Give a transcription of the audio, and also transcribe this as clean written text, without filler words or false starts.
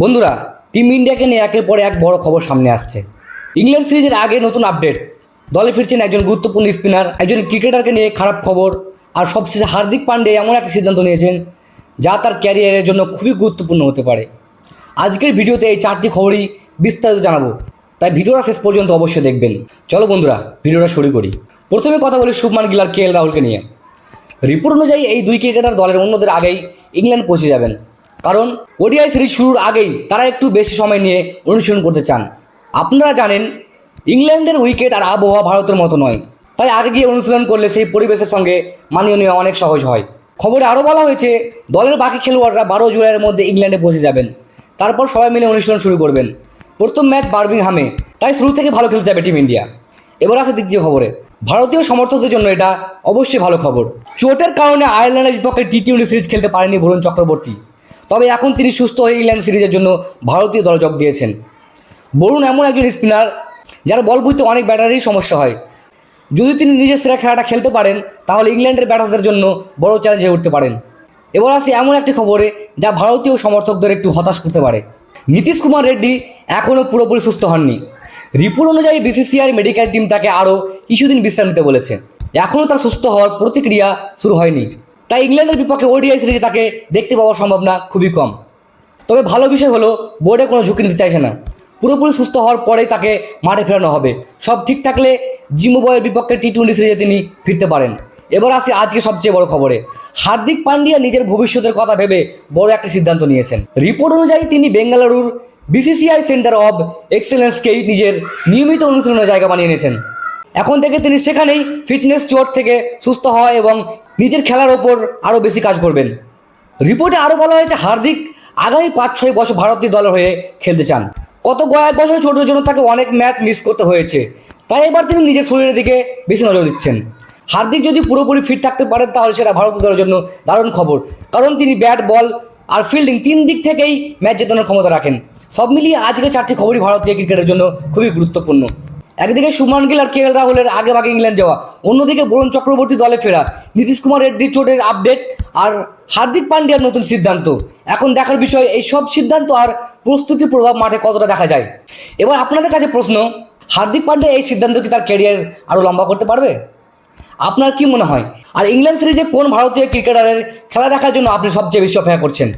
বন্ধুরা, টিম ইন্ডিয়াকে নিয়ে একের পর এক বড় খবর সামনে আসছে। ইংল্যান্ড সিরিজের আগে নতুন আপডেট, দলে ফিরছেন একজন গুরুত্বপূর্ণ স্পিনার, একজন ক্রিকেটারকে নিয়ে খারাপ খবর, আর সবশেষে হার্দিক পান্ডে এমন একটা সিদ্ধান্ত নিয়েছেন যা তার ক্যারিয়ারের জন্য খুবই গুরুত্বপূর্ণ হতে পারে। আজকের ভিডিওতে এই চারটি খবরই বিস্তারিত জানাবো, তাই ভিডিওটা শেষ পর্যন্ত অবশ্যই দেখবেন। চলো বন্ধুরা, ভিডিওটা শুরু করি। প্রথমে কথা বলি শুভমান গিল আর KL রাহুলকে নিয়ে। রিপোর্ট অনুযায়ী এই দুই ক্রিকেটার দলের অন্যদের আগেই ইংল্যান্ড পৌঁছে যাবেন, কারণ ওডিআই সিরিজ শুরুর আগেই তারা একটু বেশি সময় নিয়ে অনুশীলন করতে চান। আপনারা জানেন ইংল্যান্ডের উইকেট আর আবহাওয়া ভারতের মতো নয়, তাই আগে গিয়ে অনুশীলন করলে সেই পরিবেশের সঙ্গে মানিয়ে নেওয়া অনেক সহজ হয়। খবরে আরও বলা হয়েছে দলের বাকি খেলোয়াড়রা 12 জুলাইয়ের মধ্যে ইংল্যান্ডে পৌঁছে যাবেন, তারপর সবাই মিলে অনুশীলন শুরু করবেন। প্রথম ম্যাচ বার্মিংহামে, তাই শুরু থেকে ভালো খেলতে যাবে টিম ইন্ডিয়া। এবার আসে দ্বিতীয় খবরে। ভারতীয় সমর্থকদের জন্য এটা অবশ্যই ভালো খবর। চোটের কারণে আয়ারল্যান্ডের বিপক্ষে টি20 সিরিজ খেলতে পারেনি বরুণ চক্রবর্তী, তবে এখন তিনি সুস্থ হয়ে ইংল্যান্ড সিরিজের জন্য ভারতীয় দলে যোগ দিয়েছেন। বরুণ এমন একজন স্পিনার যার বল বুঝতে অনেক ব্যাটারেরই সমস্যা হয়। যদি তিনি নিজের সেরা খেলাটা খেলতে পারেন তাহলে ইংল্যান্ডের ব্যাটারদের জন্য বড় চ্যালেঞ্জ হয়ে উঠতে পারেন। এবার আসি এমন একটি খবরে যা ভারতীয় সমর্থকদের একটু হতাশ করতে পারে। নীতিশ কুমার রেড্ডি এখনও পুরোপুরি সুস্থ হননি। রিপোর্ট অনুযায়ী BCCI মেডিকেল টিম তাকে আরও কিছুদিন বিশ্রাম নিতে বলেছে। এখনও তার সুস্থ হওয়ার প্রতিক্রিয়া শুরু হয়নি, তাই ইংল্যান্ডের বিপক্ষে ওডিআই সিরিজে তাকে দেখতে পাওয়ার সম্ভাবনা খুবই কম। তবে ভালো বিষয় হলো বোর্ডে কোনো ঝুঁকি নিতে চাইছে না। পুরোপুরি সুস্থ হওয়ার পরেই তাকে মাঠে ফেরানো হবে। সব ঠিক থাকলে জিম্বাবুয়ের বিপক্ষে টি20 সিরিজে তিনি ফিরতে পারেন। এবার আসি আজকে সবচেয়ে বড় খবরে। হার্দিক পান্ডিয়া নিজের ভবিষ্যতের কথা ভেবে বড় একটা সিদ্ধান্ত নিয়েছেন। রিপোর্ট অনুযায়ী তিনি বেঙ্গালুরুর BCCI সেন্টার অব এক্সেলেন্সকেই নিজের নিয়মিত অনুশীলনের জায়গা বানিয়ে নিয়েছেন। এখন থেকে তিনি সেখানেই ফিটনেস চোট থেকে সুস্থ হওয়া এবং নিজের খেলার ওপর আরও বেশি কাজ করবেন। রিপোর্টে আরও বলা হয়েছে হার্দিক আগামী 5-6 বছর ভারতীয় দলের হয়ে খেলতে চান। গত কয়েক বছর চোটের জন্য তাকে অনেক ম্যাচ মিস করতে হয়েছে, তাই এবার তিনি নিজের শরীরের দিকে বেশি নজর দিচ্ছেন। হার্দিক যদি পুরোপুরি ফিট থাকতে পারেন তাহলে সেটা ভারতীয় দলের জন্য দারুণ খবর, কারণ তিনি ব্যাট, বল আর ফিল্ডিং 3 দিক থেকেই ম্যাচ জেতানোর ক্ষমতা রাখেন। সব মিলিয়ে আজকে 4টি খবরই ভারতীয় ক্রিকেটের জন্য খুবই গুরুত্বপূর্ণ। একদিকে শুভমান গিল আর KL রাহুলের আগে ভাগে ইংল্যান্ড যাওয়া, অন্যদিকে বরুণ চক্রবর্তী দলে ফেরা, নীতিশ কুমার রেড্ডির চোটের আপডেট আর হার্দিক পান্ডিয়ার নতুন সিদ্ধান্ত। এখন দেখার বিষয় এই সব সিদ্ধান্ত আর প্রস্তুতির প্রভাব মাঠে কতটা দেখা যায়। এবার আপনাদের কাছে প্রশ্ন, হার্দিক পান্ডিয়া এই সিদ্ধান্ত কি তার ক্যারিয়ার আরও লম্বা করতে পারবে? আপনার কি মনে হয়? আর ইংল্যান্ড সিরিজে কোন ভারতীয় ক্রিকেটারের খেলা দেখার জন্য আপনি সবচেয়ে বেশি অপেক্ষা করছেন?